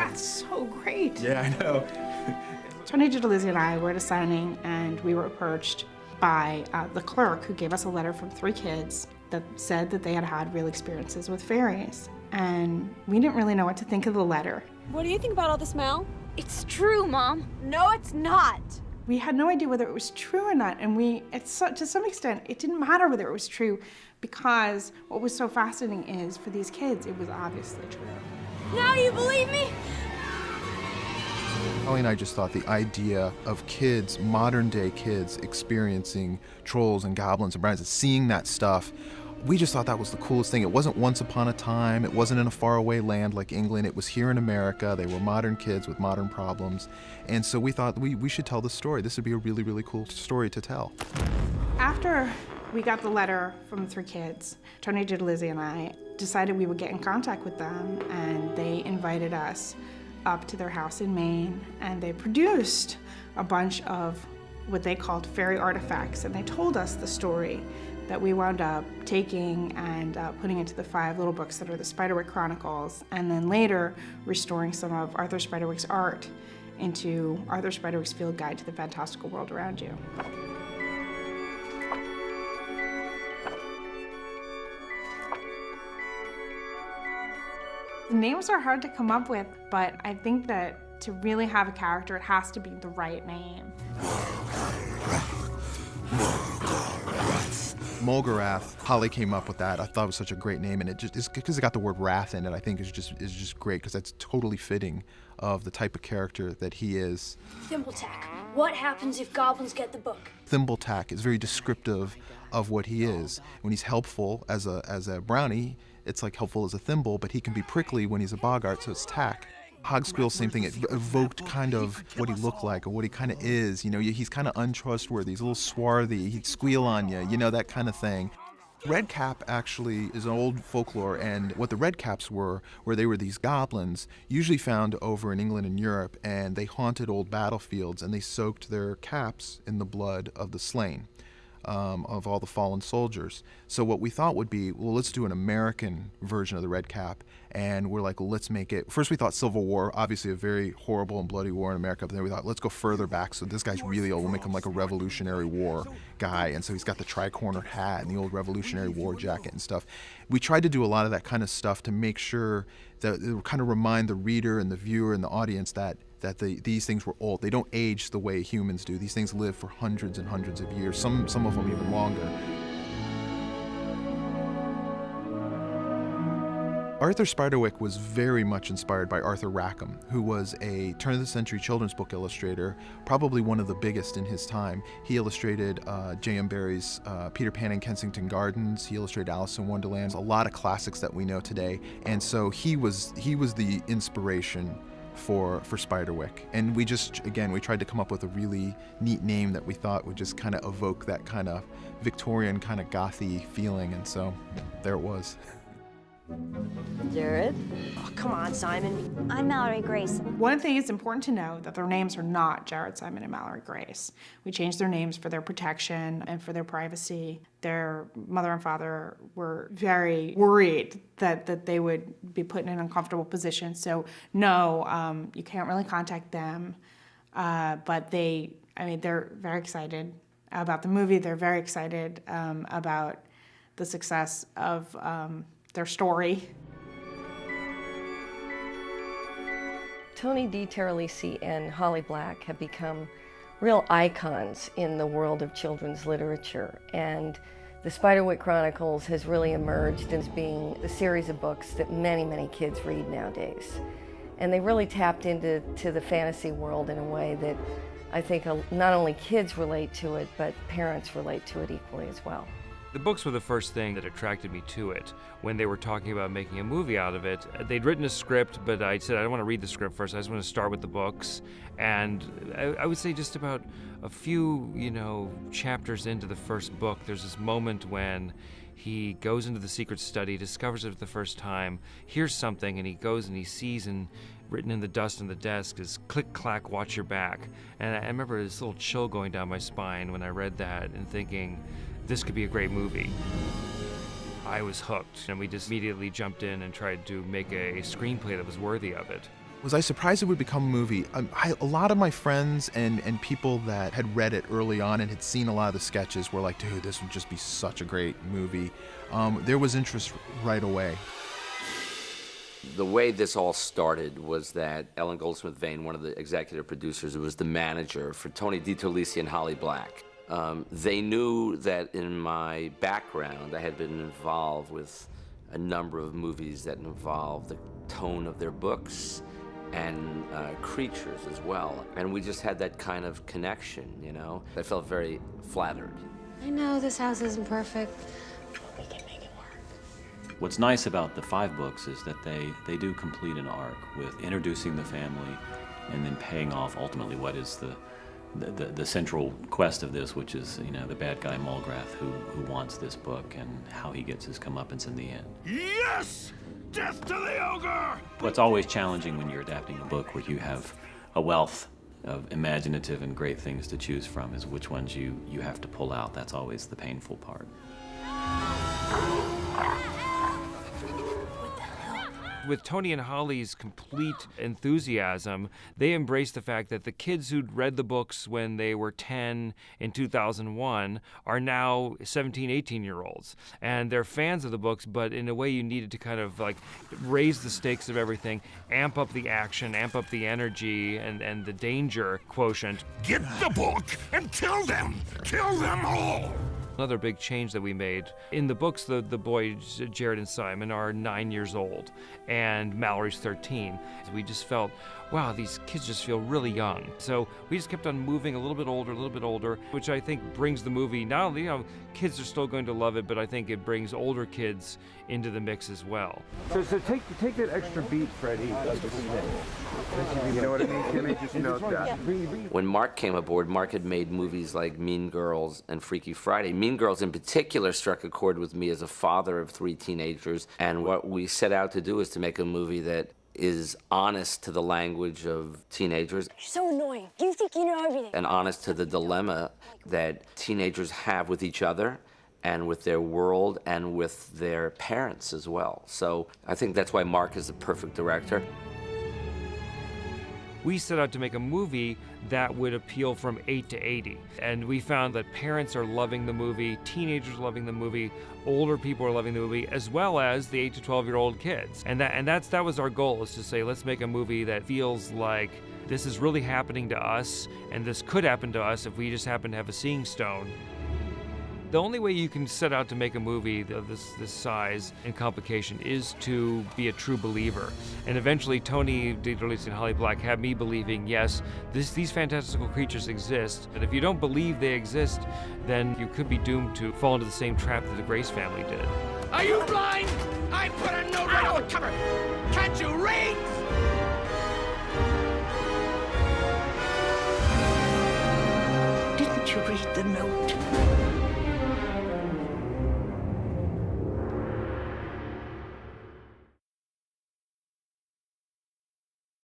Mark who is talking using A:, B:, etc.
A: That's so great.
B: Yeah, I know.
A: Tony Giudice and I were at a signing, and we were approached by the clerk who gave us a letter from 3 kids that said that they had had real experiences with fairies. And we didn't really know what to think of the letter.
C: What do you think about all this, Mal?
D: It's true, Mom.
C: No, it's not.
A: We had no idea whether it was true or not, and to some extent, it didn't matter whether it was true, because what was so fascinating is, for these kids, it was obviously true.
C: Now you believe me?
B: Holly and I just thought the idea of kids, modern day kids, experiencing trolls and goblins and brownies and seeing that stuff, we just thought that was the coolest thing. It wasn't once upon a time, it wasn't in a faraway land like England, it was here in America. They were modern kids with modern problems. And so we thought we should tell this story. This would be a really, really cool story to tell.
A: After we got the letter from the 3 kids, Tony Giudice and I decided we would get in contact with them, and they invited us up to their house in Maine, and they produced a bunch of what they called fairy artifacts, and they told us the story that we wound up taking and putting into the 5 little books that are the Spiderwick Chronicles, and then later restoring some of Arthur Spiderwick's art into Arthur Spiderwick's Field Guide to the Fantastical World Around You. The names are hard to come up with, but I think that to really have a character, it has to be the right name.
B: Mulgarath, Holly came up with that. I thought it was such a great name, and it just is because it got the word wrath in it. I think is just great because that's totally fitting of the type of character that he is.
D: Thimbletack. What happens if goblins get the book?
B: Thimbletack is very descriptive of what he is. When he's helpful as a brownie, it's like helpful as a thimble, but he can be prickly when he's a boggart, so it's tack. Hogsquill, same thing. It evoked kind of what he looked like or what he kind of is. You know, he's kind of untrustworthy. He's a little swarthy. He'd squeal on you, you know, that kind of thing. Redcap actually is an old folklore, and what the Redcaps were they were these goblins, usually found over in England and Europe, and they haunted old battlefields, and they soaked their caps in the blood of the slain. Of all the fallen soldiers. So what we thought would be, well, let's do an American version of the Red Cap, and we're like, well, let's make it, first we thought Civil War, obviously a very horrible and bloody war in America, but then we thought, let's go further back, so this guy's really old, we'll make him like a Revolutionary War guy, and so he's got the tri-corner hat and the old Revolutionary War jacket and stuff. We tried to do a lot of that kind of stuff to make sure that it would kind of remind the reader and the viewer and the audience that these things were old. They don't age the way humans do. These things live for hundreds and hundreds of years, some of them even longer. Arthur Spiderwick was very much inspired by Arthur Rackham, who was a turn-of-the-century children's book illustrator, probably one of the biggest in his time. He illustrated J.M. Barrie's Peter Pan and Kensington Gardens. He illustrated Alice in Wonderland, a lot of classics that we know today. And so he was the inspiration for Spiderwick. And we tried to come up with a really neat name that we thought would just kind of evoke that kind of Victorian kind of gothy feeling, and so there it was.
C: Jared?
E: Oh, come on, Simon.
D: I'm Mallory Grace.
A: One thing is important to know that their names are not Jared, Simon, and Mallory Grace. We changed their names for their protection and for their privacy. Their mother and father were very worried that they would be put in an uncomfortable position. So no, you can't really contact them. But they're very excited about the movie. They're very excited about the success of their story.
E: Tony DiTerlisi and Holly Black have become real icons in the world of children's literature, and the Spiderwick Chronicles has really emerged as being the series of books that many, many kids read nowadays. And they really tapped into the fantasy world in a way that I think not only kids relate to it, but parents relate to it equally as well.
F: The books were the first thing that attracted me to it. When they were talking about making a movie out of it, they'd written a script, but I said, I don't want to read the script first, I just want to start with the books. And I would say just about a few, chapters into the first book, there's this moment when he goes into the secret study, discovers it for the first time, hears something, and he goes and he sees, and written in the dust on the desk is click, clack, watch your back. And I remember this little chill going down my spine when I read that and thinking, this could be a great movie. I was hooked, and we just immediately jumped in and tried to make a screenplay that was worthy of it.
B: Was I surprised it would become a movie? A lot of my friends and people that had read it early on and had seen a lot of the sketches were like, dude, this would just be such a great movie. There was interest right away.
G: The way this all started was that Ellen Goldsmith-Vane, one of the executive producers, who was the manager for Tony DiTerlisi and Holly Black, they knew that in my background I had been involved with a number of movies that involved the tone of their books and creatures as well. And we just had that kind of connection, you know? I felt very flattered.
H: I know this house isn't perfect, but we can make it work.
I: What's nice about the 5 books is that they do complete an arc with introducing the family and then paying off ultimately what is the central quest of this, which is, you know, the bad guy Mulgrath who wants this book and how he gets his comeuppance in the end.
J: Yes! Death to the ogre!
I: What's always challenging when you're adapting a book where you have a wealth of imaginative and great things to choose from is which ones you have to pull out. That's always the painful part.
F: With Tony and Holly's complete enthusiasm, they embraced the fact that the kids who'd read the books when they were 10 in 2001 are now 17, 18-year-olds. And they're fans of the books, but in a way you needed to kind of like raise the stakes of everything, amp up the action, amp up the energy and the danger quotient.
J: Get the book and kill them! Kill them all!
F: Another big change that we made. In the books, the boys, Jared and Simon, are 9 years old, and Mallory's 13. We just felt, wow, these kids just feel really young. So we just kept on moving a little bit older, which I think brings the movie, not only, you know, kids are still going to love it, but I think it brings older kids into the mix as well.
K: So take that extra beat, Freddie. You know what I mean, Kimmy? Just note that.
G: When Mark came aboard, Mark had made movies like Mean Girls and Freaky Friday. Mean Girls in particular struck a chord with me as a father of 3 teenagers, and what we set out to do is to make a movie that is honest to the language of teenagers.
D: You're so annoying. You think you know everything.
G: And honest to the dilemma that teenagers have with each other and with their world and with their parents as well. So I think that's why Mark is the perfect director.
F: We set out to make a movie that would appeal from 8 to 80. And we found that parents are loving the movie, teenagers are loving the movie, older people are loving the movie, as well as the 8 to 12-year-old kids. And that was our goal, is to say, let's make a movie that feels like this is really happening to us, and this could happen to us if we just happen to have a seeing stone. The only way you can set out to make a movie of this size and complication is to be a true believer. And eventually Tony DiTerlisi and Holly Black had me believing, yes, these fantastical creatures exist. And if you don't believe they exist, then you could be doomed to fall into the same trap that the Grace family did.
J: Are you blind? I put a note right on the cover. Can't you read?
L: Didn't you read the note?